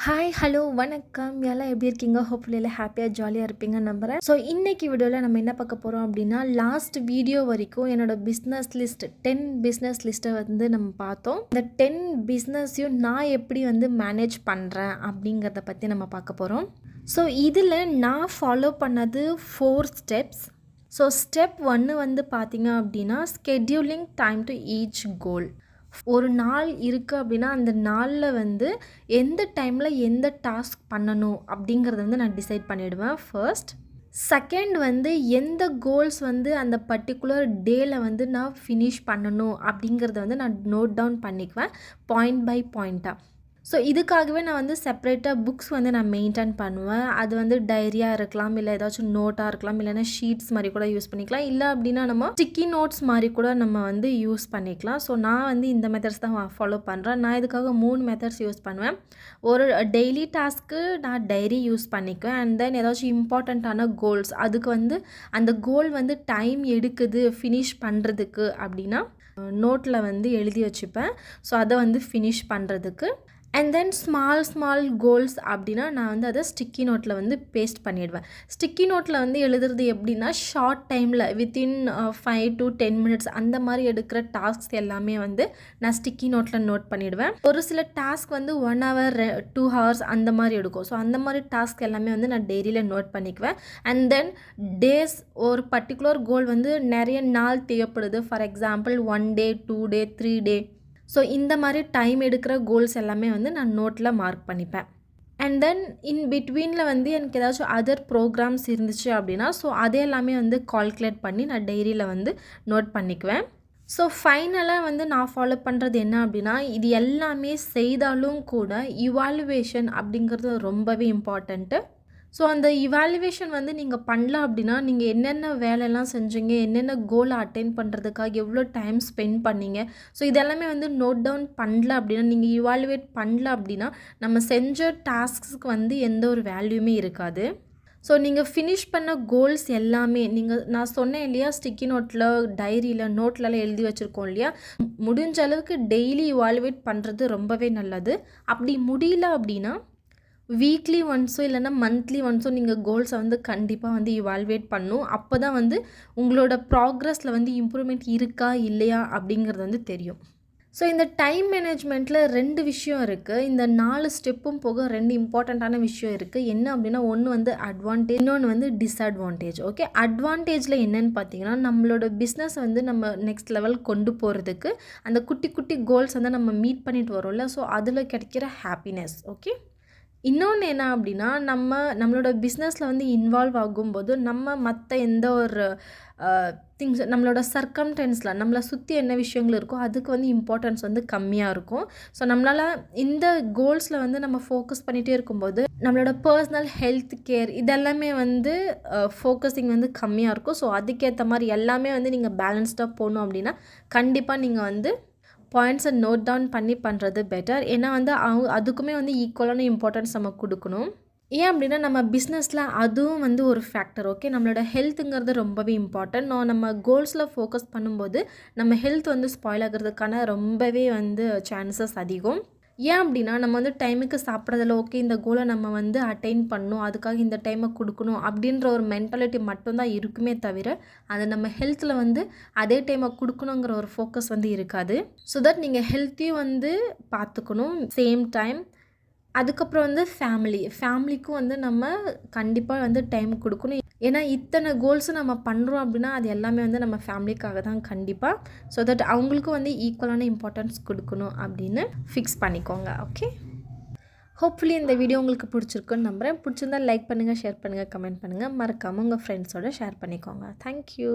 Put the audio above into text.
Hi hello வணக்கம் எல்லாம் எப்படி இருக்கீங்க? ஹோப்ஃபுல்லி எல்லாம் ஹாப்பியாக ஜாலியாக இருப்பீங்க நம்புகிறேன். ஸோ இன்றைக்கி வீடியோவில் நம்ம என்ன பார்க்க போகிறோம் அப்படின்னா, லாஸ்ட் வீடியோ வரைக்கும் என்னோடய பிஸ்னஸ் லிஸ்ட் 10 பிஸ்னஸ் லிஸ்ட்டை வந்து நம்ம பார்த்தோம். இந்த 10 பிஸ்னஸையும் நான் எப்படி வந்து மேனேஜ் பண்ணுறேன் அப்படிங்கிறத பற்றி நம்ம பார்க்க போகிறோம். ஸோ இதில் நான் ஃபாலோ பண்ணது 4 ஸ்டெப்ஸ். ஸோ ஸ்டெப் 1 வந்து பார்த்திங்க அப்படின்னா, ஸ்கெட்யூலிங் டைம் டு ஈச் கோல். ஒரு நாள் இருக்குது அப்படின்னா அந்த நாளில் வந்து எந்த டைமில் எந்த டாஸ்க் பண்ணணும் அப்படிங்கிறத வந்து நான் டிசைட் பண்ணிவிடுவேன் ஃபர்ஸ்ட். செகண்ட் வந்து எந்த கோல்ஸ் வந்து அந்த பர்டிகுலர் டேயில் வந்து நான் ஃபினிஷ் பண்ணணும் அப்படிங்கிறத வந்து நான் நோட் டவுன் பண்ணிக்குவேன் பாயிண்ட் பை பாயிண்ட்டாக. ஸோ இதுக்காகவே நான் வந்து செப்பரேட்டாக புக்ஸ் வந்து நான் மெயின்டைன் பண்ணுவேன். அது வந்து டைரியாக இருக்கலாம், இல்லை ஏதாச்சும் நோட்டாக இருக்கலாம், இல்லைனா ஷீட்ஸ் மாதிரி கூட யூஸ் பண்ணிக்கலாம், இல்லை அப்படின்னா நம்ம ஸ்டிக்கி நோட்ஸ் மாதிரி கூட நம்ம வந்து யூஸ் பண்ணிக்கலாம். ஸோ நான் வந்து இந்த மெத்தட்ஸ் தான் ஃபாலோ பண்ணுறேன். நான் இதுக்காக 3 மெத்தட்ஸ் யூஸ் பண்ணுவேன். ஒரு டெய்லி டாஸ்க்கு நான் டைரி யூஸ் பண்ணிக்குவேன். அண்ட் தென் ஏதாச்சும் இம்பார்ட்டண்ட்டான கோல்ஸ், அதுக்கு வந்து அந்த கோல் வந்து டைம் எடுக்குது ஃபினிஷ் பண்ணுறதுக்கு அப்படின்னா நோட்டில் வந்து எழுதி வச்சுப்பேன். ஸோ அதை வந்து ஃபினிஷ் பண்ணுறதுக்கு. அண்ட் தென் ஸ்மால் கோல்ஸ் அப்படின்னா நான் வந்து அதை ஸ்டிக்கி நோட்டில் வந்து பேஸ்ட் பண்ணிவிடுவேன். ஸ்டிக்கி நோட்டில் வந்து எழுதுறது எப்படின்னா, ஷார்ட் டைமில் வித்தின் 5 to 10 minutes அந்த மாதிரி எடுக்கிற டாஸ்க்ஸ் எல்லாமே வந்து நான் ஸ்டிக்கி நோட்டில் நோட் பண்ணிவிடுவேன். ஒரு சில டாஸ்க் வந்து 1 hour 2 hours அந்த மாதிரி எடுக்கும். ஸோ அந்த மாதிரி டாஸ்க் எல்லாமே வந்து நான் டெய்லியில் நோட் பண்ணிக்குவேன். அண்ட் தென் டேஸ், ஒரு பர்டிகுலர் கோல் வந்து நிறைய நாள் தேவைப்படுது. For example 1 day 2 day 3 day. So இந்த மாதிரி டைம் எடுக்கிற கோல்ஸ் எல்லாமே வந்து நான் நோட்டில் மார்க் பண்ணிப்பேன். அண்ட் தென் இன் பிட்வீனில் வந்து எனக்கு ஏதாச்சும் அதர் ப்ரோக்ராம்ஸ் இருந்துச்சு அப்படின்னா ஸோ அதே எல்லாமே வந்து கால்குலேட் பண்ணி நான் டைரியில் வந்து நோட் பண்ணிக்குவேன். ஸோ ஃபைனலாக வந்து நான் ஃபாலோ பண்ணுறது என்ன அப்படின்னா, இது எல்லாமே செய்தாலும் கூட இவாலுவேஷன் அப்படிங்கிறது ரொம்பவே இம்பார்ட்டண்ட்டு. ஸோ அந்த இவாலுவேஷன் வந்து நீங்கள் பண்ணல அப்படின்னா, நீங்கள் என்னென்ன வேலையெல்லாம் செஞ்சீங்க, என்னென்ன கோலை அட்டைன் பண்ணுறதுக்காக எவ்வளோ டைம் ஸ்பெண்ட் பண்ணீங்க, ஸோ இதெல்லாமே வந்து நோட் டவுன் பண்ணல அப்படின்னா, நீங்கள் இவாலுவேட் பண்ணல அப்படின்னா நம்ம செஞ்ச டாஸ்க்ஸுக்கு வந்து எந்த ஒரு வேல்யூமே இருக்காது. ஸோ நீங்கள் ஃபினிஷ் பண்ண கோல்ஸ் எல்லாமே நான் சொன்னேன் இல்லையா, ஸ்டிக்கி நோட்டில் டைரியில் நோட்லலாம் எழுதி வச்சுருக்கோம் இல்லையா, முடிஞ்ச அளவுக்கு டெய்லி இவாலுவேட் பண்ணுறது ரொம்பவே நல்லது. அப்படி முடியல அப்படின்னா வீக்லி ஒன்ஸோ இல்லைனா மந்த்லி ஒன்ஸோ நீங்கள் கோல்ஸை வந்து கண்டிப்பாக வந்து இவால்வேட் பண்ணணும். அப்போ தான் வந்து உங்களோட ப்ராக்ரஸில் வந்து இம்ப்ரூவ்மெண்ட் இருக்கா இல்லையா அப்படிங்கிறது வந்து தெரியும். ஸோ இந்த டைம் மேனேஜ்மெண்ட்டில் 2 விஷயம் இருக்குது. இந்த 4 ஸ்டெப்பும் போக 2 இம்பார்ட்டண்ட்டான விஷயம் இருக்குது. என்ன அப்படின்னா, ஒன்று வந்து அட்வான்டேஜ், இன்னொன்று வந்து டிஸ்அட்வான்டேஜ். ஓகே, அட்வான்டேஜில் என்னென்னு பார்த்தீங்கன்னா, நம்மளோட பிஸ்னஸ் வந்து நம்ம நெக்ஸ்ட் லெவல் கொண்டு போகிறதுக்கு அந்த குட்டி குட்டி கோல்ஸ் வந்து நம்ம மீட் பண்ணிட்டு வரோம்ல, ஸோ அதில் கிடைக்கிற ஹாப்பினஸ். ஓகே, இன்னொன்று என்ன அப்படின்னா, நம்மளோட பிஸ்னஸில் வந்து இன்வால்வ் ஆகும்போது நம்ம மற்ற எந்த ஒரு திங்ஸ், நம்மளோட சர்க்கம்டென்ஸில் நம்மளை சுற்றி என்ன விஷயங்கள் இருக்கோ அதுக்கு வந்து இம்பார்ட்டன்ஸ் வந்து கம்மியாக இருக்கும். ஸோ நம்மளால் இந்த கோல்ஸில் வந்து நம்ம ஃபோக்கஸ் பண்ணிகிட்டே இருக்கும்போது நம்மளோட பர்சனல் ஹெல்த் கேர் இதெல்லாமே வந்து ஃபோக்கஸிங் வந்து கம்மியாக இருக்கும். ஸோ அதுக்கேற்ற மாதிரி எல்லாமே வந்து நீங்கள் பேலன்ஸ்டாக போகணும் அப்படின்னா கண்டிப்பாக நீங்கள் வந்து பாயிண்ட்ஸை நோட் டவுன் பண்ணி பண்ணுறது பெட்டர். ஏன்னா வந்து அதுக்குமே வந்து ஈக்குவலான இம்பார்ட்டன்ஸ் நம்ம கொடுக்கணும். ஏன் அப்படின்னா நம்ம பிஸ்னஸில் அதுவும் வந்து ஒரு ஃபேக்டர். ஓகே, நம்மளோட ஹெல்த்துங்கிறது ரொம்பவே இம்பார்ட்டன்ட். நம்ம கோல்ஸில் ஃபோக்கஸ் பண்ணும்போது நம்ம ஹெல்த் வந்து ஸ்பாயில் ஆகிறதுக்கான ரொம்பவே வந்து சான்சஸ் அதிகம். ஏன் அப்படின்னா நம்ம வந்து டைமுக்கு சாப்பிட்றதில்ல, ஓகே இந்த கோலை நம்ம வந்து அட்டைன் பண்ணணும், அதுக்காக இந்த டைமை கொடுக்கணும் அப்படின்ற ஒரு மென்டாலிட்டி மட்டும்தான் இருக்குமே தவிர அதை நம்ம ஹெல்த்தில் வந்து அதே டைமை கொடுக்கணுங்கிற ஒரு ஃபோக்கஸ் வந்து இருக்காது. ஸோ தட் நீங்கள் ஹெல்த்தையும் வந்து பார்த்துக்கணும் சேம் டைம். அதுக்கப்புறம் வந்து ஃபேமிலிக்கும் வந்து நம்ம கண்டிப்பாக வந்து டைம் கொடுக்கணும். ஏன்னா இத்தனை கோல்ஸும் நம்ம பண்ணுறோம் அப்படின்னா அது எல்லாமே வந்து நம்ம ஃபேமிலிக்காக தான் கண்டிப்பாக. ஸோ தட் அவங்களுக்கும் வந்து ஈக்குவலான இம்பார்ட்டன்ஸ் கொடுக்கணும் அப்படின்னு ஃபிக்ஸ் பண்ணிக்கோங்க. ஓகே, ஹோப்ஃபுல்லி இந்த வீடியோ உங்களுக்கு பிடிச்சிருக்குன்னு நம்புகிறேன். பிடிச்சிருந்தால் லைக் பண்ணுங்கள், ஷேர் பண்ணுங்கள், கமெண்ட் பண்ணுங்கள். மறக்காமல் உங்கள் ஃப்ரெண்ட்ஸோடு ஷேர் பண்ணிக்கோங்க. தேங்க்யூ.